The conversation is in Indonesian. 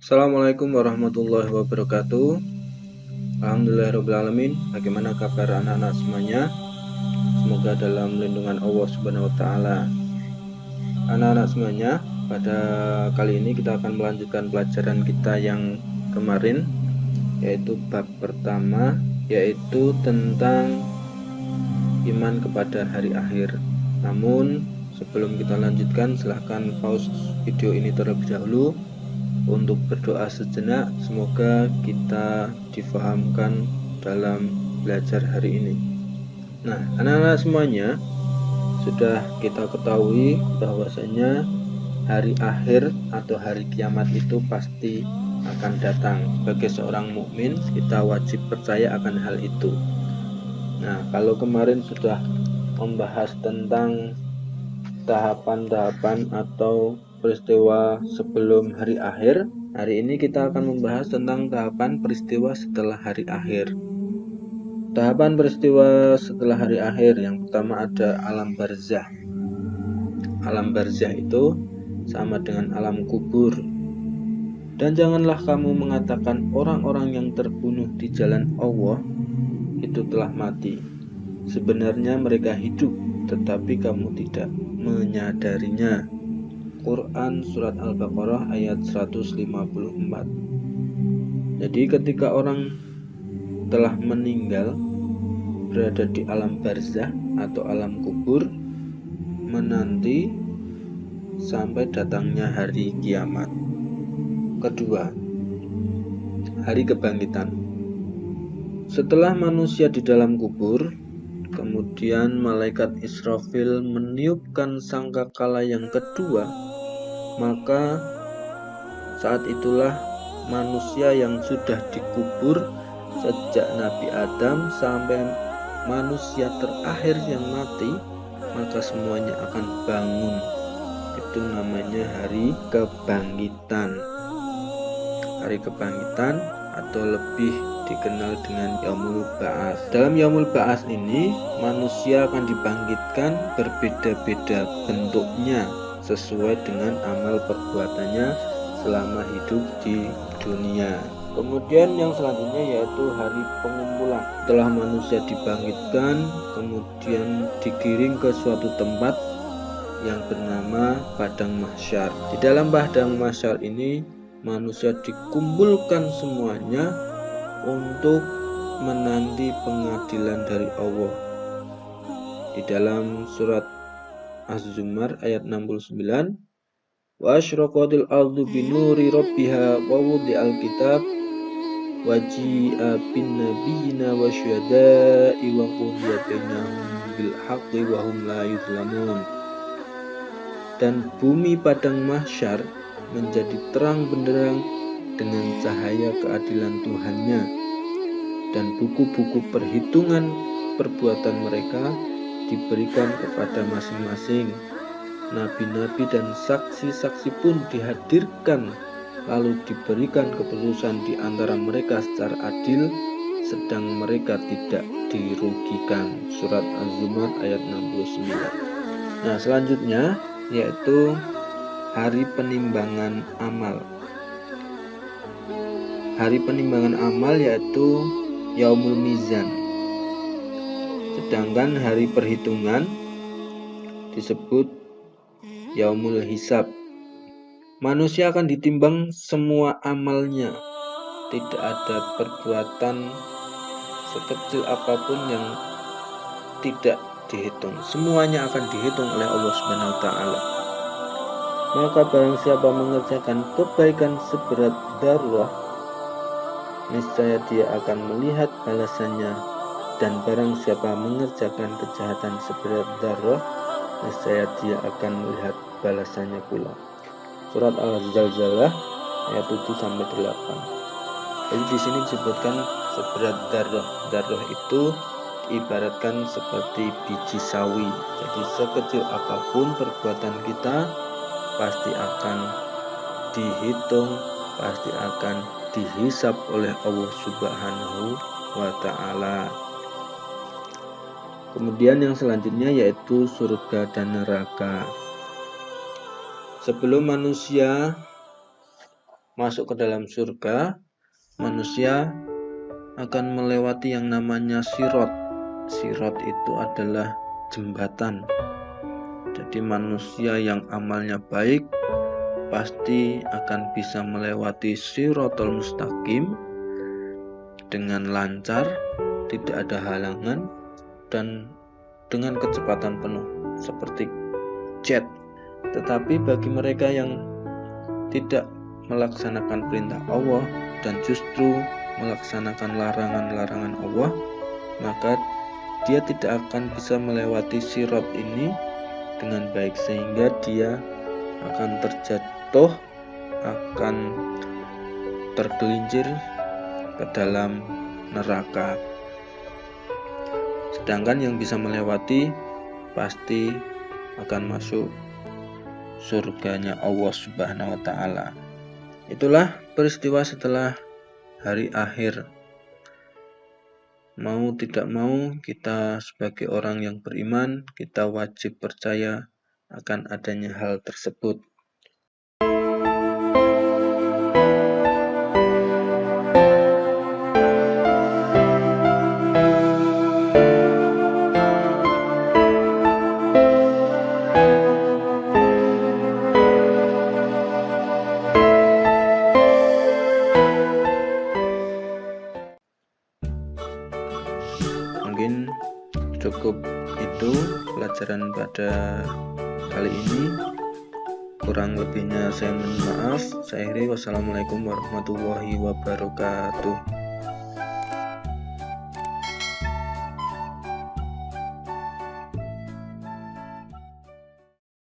Assalamualaikum warahmatullahi wabarakatuh. Alhamdulillahirrahmanirrahim. Bagaimana kabar anak-anak semuanya? Semoga dalam lindungan Allah Subhanahu wa Ta'ala. Anak-anak semuanya, pada kali ini kita akan melanjutkan pelajaran kita yang kemarin, yaitu bab pertama, yaitu tentang iman kepada hari akhir. Namun sebelum kita lanjutkan, silahkan pause video ini terlebih dahulu untuk berdoa sejenak. Semoga kita difahamkan dalam belajar hari ini. Nah, anak-anak semuanya, sudah kita ketahui bahwasanya hari akhir atau hari kiamat itu pasti akan datang. Sebagai seorang mukmin, kita wajib percaya akan hal itu. Nah, kalau kemarin sudah membahas tentang tahapan-tahapan atau peristiwa sebelum hari akhir, hari ini kita akan membahas tentang tahapan peristiwa setelah hari akhir. Tahapan peristiwa setelah hari akhir, yang pertama ada alam barzah. Alam barzah itu sama dengan alam kubur. Dan janganlah kamu mengatakan orang-orang yang terbunuh di jalan Allah itu telah mati. Sebenarnya mereka hidup, tetapi kamu tidak menyadarinya. Quran Surat Al-Baqarah ayat 154. Jadi ketika orang telah meninggal, berada di alam barzah atau alam kubur, menanti sampai datangnya hari kiamat. Kedua, hari kebangkitan. Setelah manusia di dalam kubur, kemudian malaikat Israfil meniupkan sangkakala yang kedua, maka saat itulah manusia yang sudah dikubur sejak Nabi Adam sampai manusia terakhir yang mati, maka semuanya akan bangun. Itu namanya hari kebangkitan. Hari kebangkitan atau lebih dikenal dengan Yaumul Ba'ats. Dalam Yaumul Ba'ats ini, manusia akan dibangkitkan berbeda-beda bentuknya sesuai dengan amal perbuatannya selama hidup di dunia. Kemudian yang selanjutnya yaitu hari pengumpulan. Setelah manusia dibangkitkan, kemudian digiring ke suatu tempat yang bernama Padang Mahsyar. Di dalam Padang Mahsyar ini, manusia dikumpulkan semuanya untuk menanti pengadilan dari Allah. Di dalam surat Az-Zumar ayat 69, wa asyraqatil ardu binuri rabbiha wa wudi'al kitab wa ji'a bin nabiyina wa syuhada'i wa qudiya bainahum bil haqqi wa hum la yuzlamun. Dan bumi padang mahsyar menjadi terang benderang dengan cahaya keadilan Tuhannya, dan buku-buku perhitungan perbuatan mereka diberikan kepada masing-masing. Nabi-nabi dan saksi-saksi pun dihadirkan, lalu diberikan keputusan di antara mereka secara adil, sedang mereka tidak dirugikan. Surat Az-Zumar ayat 69. Nah, selanjutnya yaitu hari penimbangan amal. Hari penimbangan amal yaitu Yaumul Mizan. Sedangkan hari perhitungan disebut Yaumul Hisab. Manusia akan ditimbang semua amalnya. Tidak ada perbuatan sekecil apapun yang tidak dihitung. Semuanya akan dihitung oleh Allah Subhanahu wa Ta'ala. Maka barang siapa mengerjakan kebaikan seberat darah, niscaya dia akan melihat balasannya. Dan barang siapa mengerjakan kejahatan seberat darah, niscaya dia akan melihat balasannya pula. Surat Al-Zalzalah ayat 7-8. Jadi di sini disebutkan seberat darah. Darah itu diibaratkan seperti biji sawi. Jadi sekecil apapun perbuatan kita pasti akan dihitung, pasti akan dihisab oleh Allah Subhanahu wa Ta'ala. Kemudian yang selanjutnya yaitu surga dan neraka. Sebelum manusia masuk ke dalam surga, manusia akan melewati yang namanya sirat. Sirat itu adalah jembatan. Jadi manusia yang amalnya baik pasti akan bisa melewati Shiratal Mustaqim dengan lancar, tidak ada halangan, dan dengan kecepatan penuh seperti jet. Tetapi bagi mereka yang tidak melaksanakan perintah Allah dan justru melaksanakan larangan-larangan Allah, maka dia tidak akan bisa melewati sirat ini dengan baik, sehingga dia akan terjatuh, akan tergelincir ke dalam neraka. Sedangkan yang bisa melewati pasti akan masuk surganya Allah Subhanahu wa Ta'ala. Itulah peristiwa setelah hari akhir. Mau tidak mau, kita sebagai orang yang beriman, kita wajib percaya akan adanya hal tersebut. Mungkin cukup itu pelajaran pada kali ini. Kurang lebihnya saya mohon maaf. Saya akhiri. Wassalamualaikum warahmatullahi wabarakatuh.